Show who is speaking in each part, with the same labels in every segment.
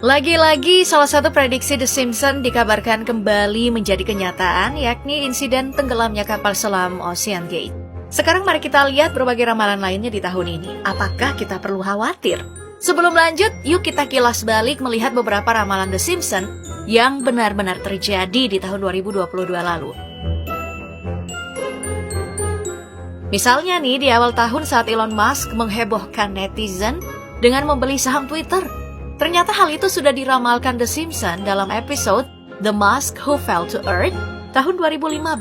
Speaker 1: Lagi-lagi salah satu prediksi The Simpsons dikabarkan kembali menjadi kenyataan, yakni insiden tenggelamnya kapal selam Ocean Gate. Sekarang mari kita lihat berbagai ramalan lainnya di tahun ini. Apakah kita perlu khawatir? Sebelum lanjut, yuk kita kilas balik melihat beberapa ramalan The Simpsons yang benar-benar terjadi di tahun 2022 lalu. Misalnya nih, di awal tahun saat Elon Musk menghebohkan netizen dengan membeli saham Twitter. Ternyata hal itu sudah diramalkan The Simpsons dalam episode The Musk Who Fell to Earth tahun 2015.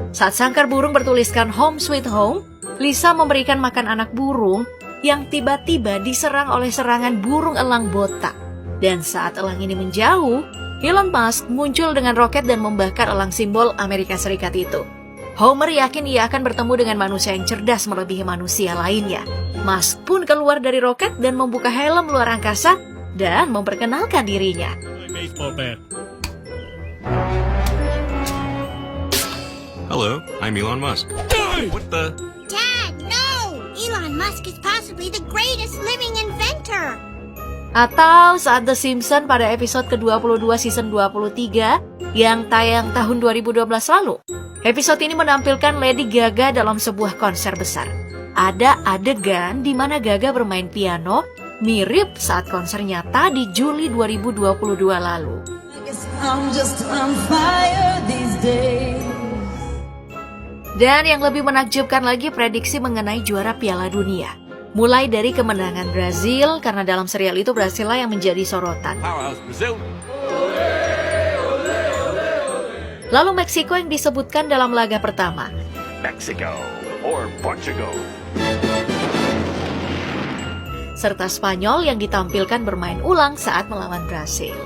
Speaker 1: Saat sangkar burung bertuliskan Home Sweet Home, Lisa memberikan makan anak burung yang tiba-tiba diserang oleh serangan burung elang botak. Dan saat elang ini menjauh, Elon Musk muncul dengan roket dan membakar elang simbol Amerika Serikat itu. Homer yakin ia akan bertemu dengan manusia yang cerdas melebihi manusia lainnya. Musk pun keluar dari roket dan membuka helm luar angkasa dan memperkenalkan dirinya.
Speaker 2: Hello, I'm Elon Musk. What the?
Speaker 3: Dad, no! Elon Musk is possibly the greatest living inventor.
Speaker 1: Atau saat The Simpsons pada episode ke-22 season 23 yang tayang tahun 2012 lalu. Episode ini menampilkan Lady Gaga dalam sebuah konser besar. Ada adegan di mana Gaga bermain piano mirip saat konser nyata di Juli 2022 lalu. Dan yang lebih menakjubkan lagi prediksi mengenai juara Piala Dunia. Mulai dari kemenangan Brazil, karena dalam serial itu Brazil yang menjadi sorotan. Lalu Meksiko yang disebutkan dalam laga pertama.
Speaker 4: Mexico or Portugal.
Speaker 1: Serta Spanyol yang ditampilkan bermain ulang saat melawan Brasil.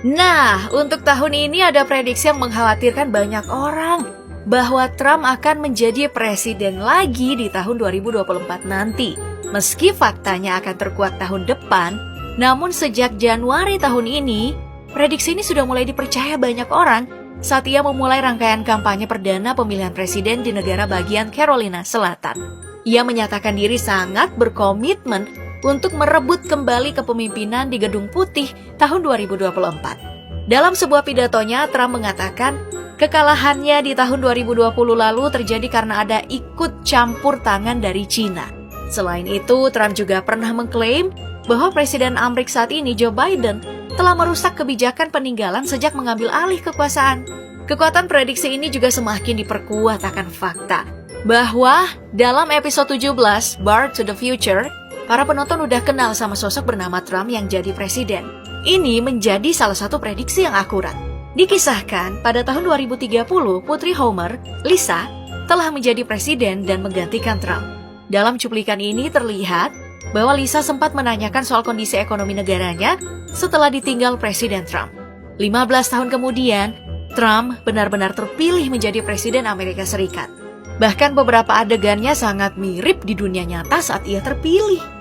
Speaker 1: Nah, untuk tahun ini ada prediksi yang mengkhawatirkan banyak orang bahwa Trump akan menjadi presiden lagi di tahun 2024 nanti. Meski faktanya akan terkuat tahun depan, namun sejak Januari tahun ini, prediksi ini sudah mulai dipercaya banyak orang saat ia memulai rangkaian kampanye perdana pemilihan presiden di negara bagian Carolina Selatan. Ia menyatakan diri sangat berkomitmen untuk merebut kembali kepemimpinan di Gedung Putih tahun 2024. Dalam sebuah pidatonya, Trump mengatakan kekalahannya di tahun 2020 lalu terjadi karena ada ikut campur tangan dari Cina. Selain itu, Trump juga pernah mengklaim bahwa Presiden Amerika saat ini, Joe Biden, telah merusak kebijakan peninggalan sejak mengambil alih kekuasaan. Kekuatan prediksi ini juga semakin diperkuat akan fakta bahwa dalam episode 17, Back to the Future, para penonton udah kenal sama sosok bernama Trump yang jadi presiden. Ini menjadi salah satu prediksi yang akurat. Dikisahkan, pada tahun 2030, putri Homer, Lisa, telah menjadi presiden dan menggantikan Trump. Dalam cuplikan ini terlihat bahwa Lisa sempat menanyakan soal kondisi ekonomi negaranya setelah ditinggal Presiden Trump. 15 tahun kemudian, Trump benar-benar terpilih menjadi Presiden Amerika Serikat. Bahkan beberapa adegannya sangat mirip di dunia nyata saat ia terpilih.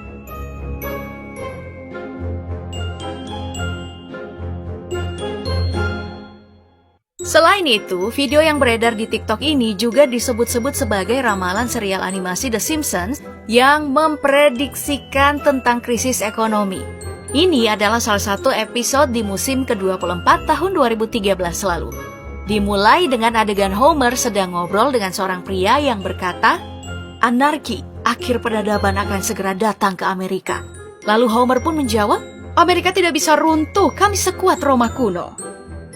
Speaker 1: Selain itu, video yang beredar di TikTok ini juga disebut-sebut sebagai ramalan serial animasi The Simpsons yang memprediksikan tentang krisis ekonomi. Ini adalah salah satu episode di musim ke-24 tahun 2013 lalu. Dimulai dengan adegan Homer sedang ngobrol dengan seorang pria yang berkata, "Anarki, akhir peradaban akan segera datang ke Amerika." Lalu Homer pun menjawab, "Amerika tidak bisa runtuh, kami sekuat Roma kuno."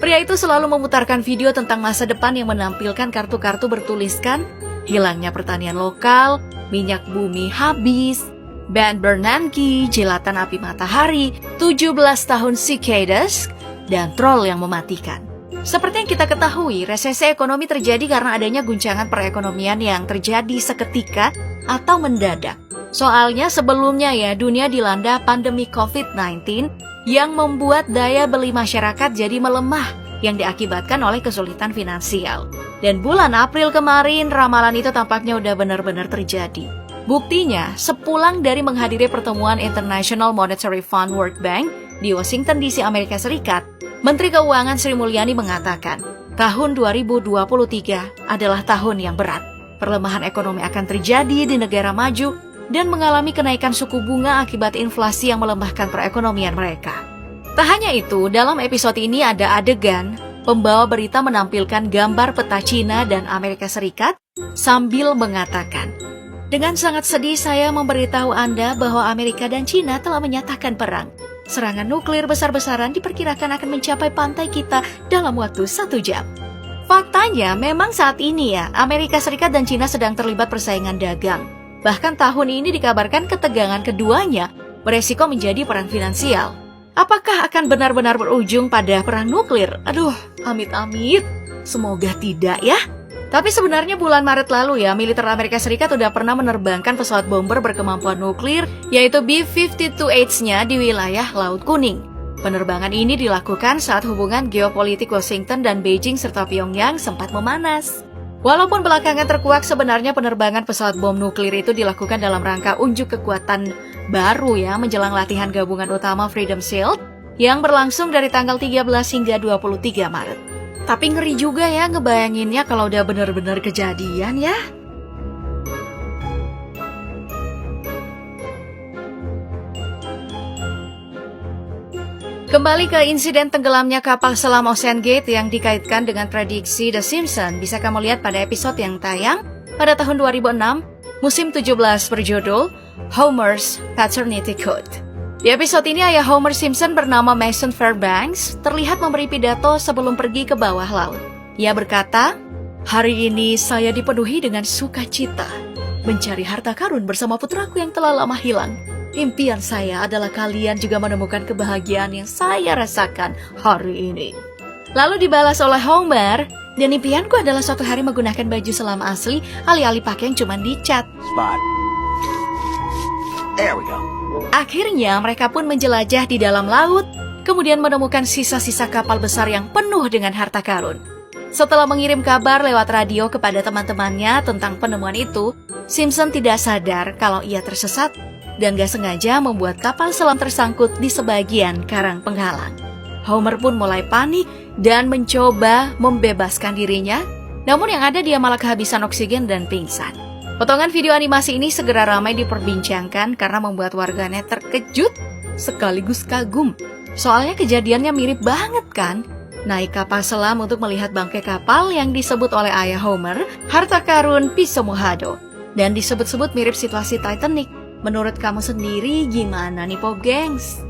Speaker 1: Pria itu selalu memutarkan video tentang masa depan yang menampilkan kartu-kartu bertuliskan hilangnya pertanian lokal, minyak bumi habis, Ben Bernanke, jilatan api matahari, 17 tahun cicadas, dan troll yang mematikan. Seperti yang kita ketahui, resesi ekonomi terjadi karena adanya guncangan perekonomian yang terjadi seketika atau mendadak. Soalnya sebelumnya ya, dunia dilanda pandemi COVID-19 yang membuat daya beli masyarakat jadi melemah yang diakibatkan oleh kesulitan finansial. Dan bulan April kemarin, ramalan itu tampaknya udah benar-benar terjadi. Buktinya, sepulang dari menghadiri pertemuan International Monetary Fund World Bank di Washington DC, Amerika Serikat, Menteri Keuangan Sri Mulyani mengatakan, tahun 2023 adalah tahun yang berat. Perlemahan ekonomi akan terjadi di negara maju dan mengalami kenaikan suku bunga akibat inflasi yang melemahkan perekonomian mereka. Tak hanya itu, dalam episode ini ada adegan pembawa berita menampilkan gambar peta Cina dan Amerika Serikat sambil mengatakan, "Dengan sangat sedih saya memberitahu Anda bahwa Amerika dan Cina telah menyatakan perang. Serangan nuklir besar-besaran diperkirakan akan mencapai pantai kita dalam waktu 1 jam." Faktanya, memang saat ini ya, Amerika Serikat dan Cina sedang terlibat persaingan dagang. Bahkan tahun ini dikabarkan ketegangan keduanya beresiko menjadi perang finansial. Apakah akan benar-benar berujung pada perang nuklir? Aduh, amit-amit. Semoga tidak ya. Tapi sebenarnya bulan Maret lalu ya, militer Amerika Serikat sudah pernah menerbangkan pesawat bomber berkemampuan nuklir, yaitu B-52H-nya di wilayah Laut Kuning. Penerbangan ini dilakukan saat hubungan geopolitik Washington dan Beijing serta Pyongyang sempat memanas. Walaupun belakangan terkuak, sebenarnya penerbangan pesawat bom nuklir itu dilakukan dalam rangka unjuk kekuatan baru ya menjelang latihan gabungan utama Freedom Shield yang berlangsung dari tanggal 13 hingga 23 Maret. Tapi ngeri juga ya ngebayanginnya kalau udah bener-bener kejadian ya. Kembali ke insiden tenggelamnya kapal selam Ocean Gate yang dikaitkan dengan prediksi The Simpsons, bisa kamu lihat pada episode yang tayang pada tahun 2006, musim 17 berjudul Homer's Paternity Code. Di episode ini, ayah Homer Simpson bernama Mason Fairbanks terlihat memberi pidato sebelum pergi ke bawah laut. Ia berkata, "Hari ini saya dipenuhi dengan sukacita, mencari harta karun bersama putraku yang telah lama hilang. Impian saya adalah kalian juga menemukan kebahagiaan yang saya rasakan hari ini." Lalu dibalas oleh Homer, "Dan impianku adalah suatu hari menggunakan baju selam asli, alih-alih pakai yang cuma dicat."
Speaker 4: Spot. There we go.
Speaker 1: Akhirnya mereka pun menjelajah di dalam laut, kemudian menemukan sisa-sisa kapal besar yang penuh dengan harta karun. Setelah mengirim kabar lewat radio kepada teman-temannya tentang penemuan itu, Simpson tidak sadar kalau ia tersesat dan gak sengaja membuat kapal selam tersangkut di sebagian karang penghalang. Homer pun mulai panik dan mencoba membebaskan dirinya, namun yang ada dia malah kehabisan oksigen dan pingsan. Potongan video animasi ini segera ramai diperbincangkan karena membuat warganet terkejut sekaligus kagum. Soalnya kejadiannya mirip banget kan? Naik kapal selam untuk melihat bangkai kapal yang disebut oleh ayah Homer harta karun Pisomohado, dan disebut-sebut mirip situasi Titanic. Menurut kamu sendiri gimana nih Pop Gengs?